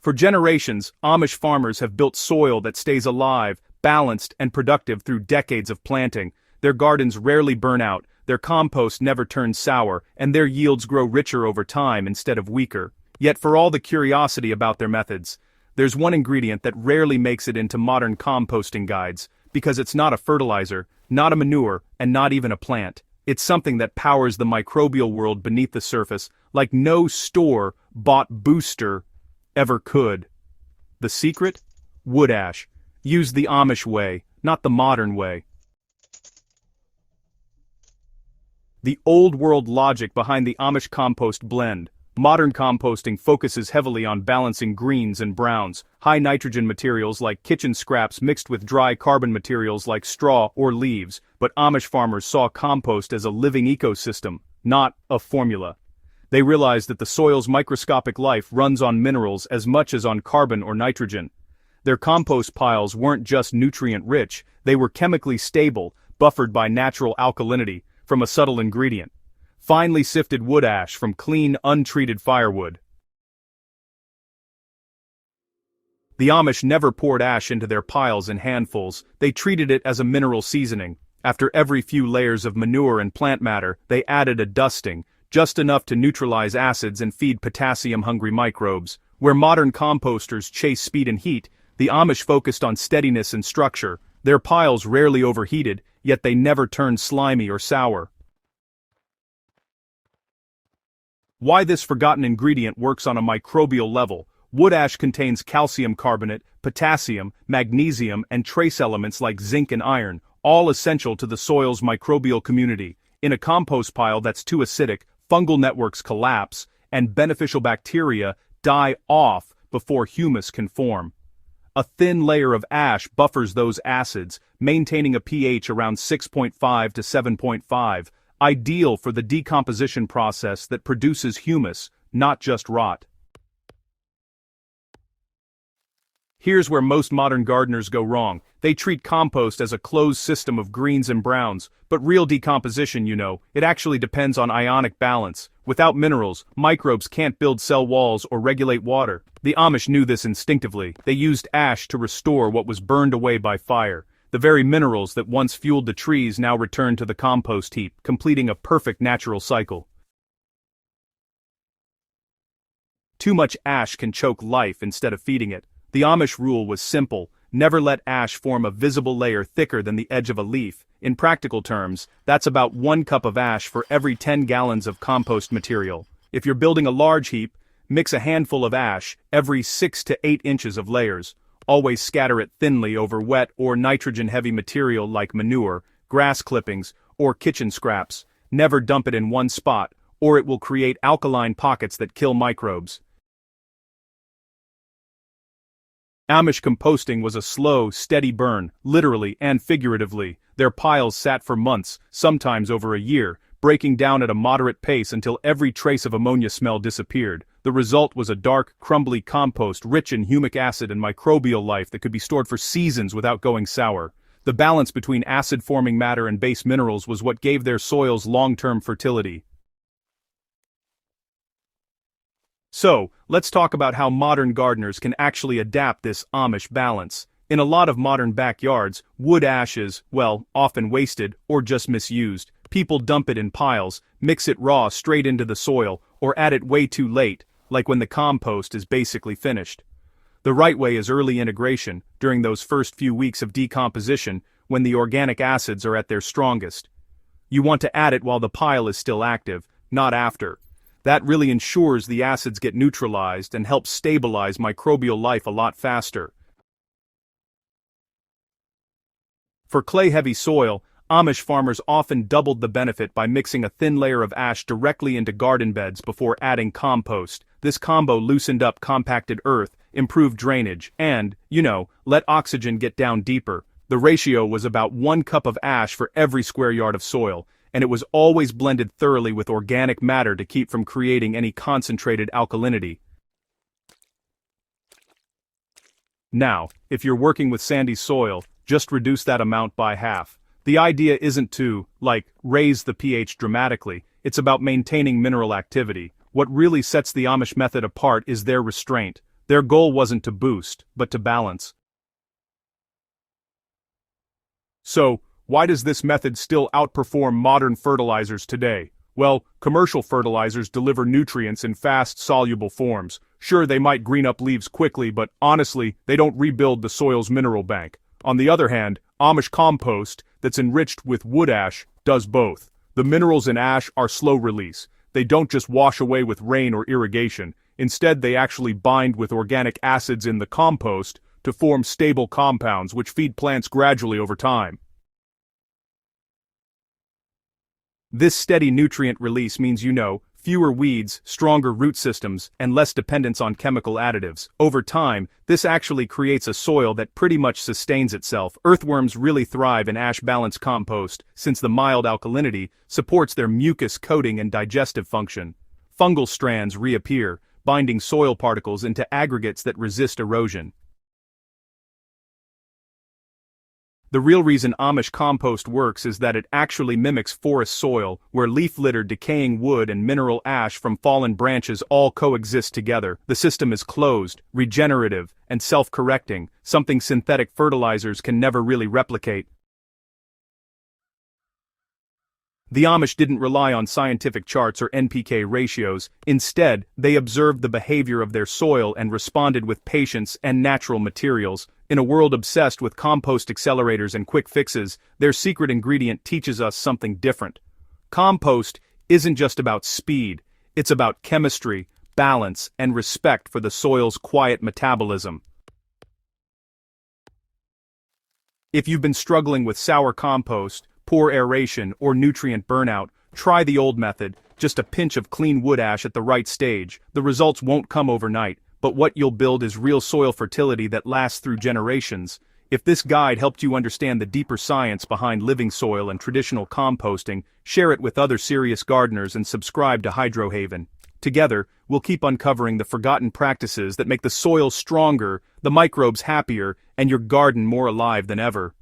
For generations, Amish farmers have built soil that stays alive, balanced, and productive through decades of planting. Their gardens rarely burn out, their compost never turns sour, and their yields grow richer over time instead of weaker. Yet for all the curiosity about their methods, there's one ingredient that rarely makes it into modern composting guides, because it's not a fertilizer, not a manure, and not even a plant. It's something that powers the microbial world beneath the surface, like no store-bought booster ever could. The secret? Wood ash. Used the Amish way, not the modern way. The old-world logic behind the Amish compost blend. Modern composting focuses heavily on balancing greens and browns, high-nitrogen materials like kitchen scraps mixed with dry carbon materials like straw or leaves, but Amish farmers saw compost as a living ecosystem, not a formula. They realized that the soil's microscopic life runs on minerals as much as on carbon or nitrogen. Their compost piles weren't just nutrient-rich, they were chemically stable, buffered by natural alkalinity from a subtle ingredient. Finely sifted wood ash from clean, untreated firewood. The Amish never poured ash into their piles in handfuls, they treated it as a mineral seasoning. After every few layers of manure and plant matter, they added a dusting, just enough to neutralize acids and feed potassium-hungry microbes. Where modern composters chase speed and heat, the Amish focused on steadiness and structure. Their piles rarely overheated, yet they never turned slimy or sour. Why this forgotten ingredient works on a microbial level. Wood ash contains calcium carbonate, potassium, magnesium, and trace elements like zinc and iron, all essential to the soil's microbial community. In a compost pile that's too acidic, fungal networks collapse, and beneficial bacteria die off before humus can form. A thin layer of ash buffers those acids, maintaining a pH around 6.5 to 7.5, ideal for the decomposition process that produces humus, not just rot. Here's where most modern gardeners go wrong. They treat compost as a closed system of greens and browns, but real decomposition, it actually depends on ionic balance. Without minerals, microbes can't build cell walls or regulate water. The Amish knew this instinctively. They used ash to restore what was burned away by fire. The very minerals that once fueled the trees now return to the compost heap, completing a perfect natural cycle. Too much ash can choke life instead of feeding it. The Amish rule was simple: never let ash form a visible layer thicker than the edge of a leaf. In practical terms, that's about 1 cup of ash for every 10 gallons of compost material. If you're building a large heap, mix a handful of ash every 6 to 8 inches of layers. Always scatter it thinly over wet or nitrogen-heavy material like manure, grass clippings, or kitchen scraps. Never dump it in one spot, or it will create alkaline pockets that kill microbes. Amish composting was a slow, steady burn, literally and figuratively. Their piles sat for months, sometimes over a year, breaking down at a moderate pace until every trace of ammonia smell disappeared. The result was a dark, crumbly compost rich in humic acid and microbial life that could be stored for seasons without going sour. The balance between acid-forming matter and base minerals was what gave their soils long-term fertility. So, let's talk about how modern gardeners can actually adapt this Amish balance. In a lot of modern backyards, wood ash is, often wasted or just misused. People dump it in piles, mix it raw straight into the soil, or add it way too late, like when the compost is basically finished. The right way is early integration, during those first few weeks of decomposition, when the organic acids are at their strongest. You want to add it while the pile is still active, not after. That really ensures the acids get neutralized and helps stabilize microbial life a lot faster. For clay-heavy soil, Amish farmers often doubled the benefit by mixing a thin layer of ash directly into garden beds before adding compost. This combo loosened up compacted earth, improved drainage, and, let oxygen get down deeper. The ratio was about 1 cup of ash for every square yard of soil, and it was always blended thoroughly with organic matter to keep from creating any concentrated alkalinity. Now, if you're working with sandy soil, just reduce that amount by half. The idea isn't to, raise the pH dramatically, it's about maintaining mineral activity. What really sets the Amish method apart is their restraint. Their goal wasn't to boost, but to balance. So, why does this method still outperform modern fertilizers today? Well, commercial fertilizers deliver nutrients in fast, soluble forms. Sure, they might green up leaves quickly, but honestly, they don't rebuild the soil's mineral bank. On the other hand, Amish compost, that's enriched with wood ash, does both. The minerals in ash are slow release. They don't just wash away with rain or irrigation. Instead, they actually bind with organic acids in the compost to form stable compounds which feed plants gradually over time. This steady nutrient release means fewer weeds, stronger root systems, and less dependence on chemical additives. Over time, this actually creates a soil that pretty much sustains itself. Earthworms really thrive in ash-balanced compost, since the mild alkalinity supports their mucus coating and digestive function. Fungal strands reappear, binding soil particles into aggregates that resist erosion. The real reason Amish compost works is that it actually mimics forest soil, where leaf litter, decaying wood, and mineral ash from fallen branches all coexist together. The system is closed, regenerative, and self-correcting, something synthetic fertilizers can never really replicate. The Amish didn't rely on scientific charts or NPK ratios. Instead, they observed the behavior of their soil and responded with patience and natural materials. In a world obsessed with compost accelerators and quick fixes, their secret ingredient teaches us something different. Compost isn't just about speed, it's about chemistry, balance, and respect for the soil's quiet metabolism. If you've been struggling with sour compost, poor aeration, or nutrient burnout, try the old method, just a pinch of clean wood ash at the right stage. The results won't come overnight, but what you'll build is real soil fertility that lasts through generations. If this guide helped you understand the deeper science behind living soil and traditional composting, share it with other serious gardeners and subscribe to Hydrohaven. Together, we'll keep uncovering the forgotten practices that make the soil stronger, the microbes happier, and your garden more alive than ever.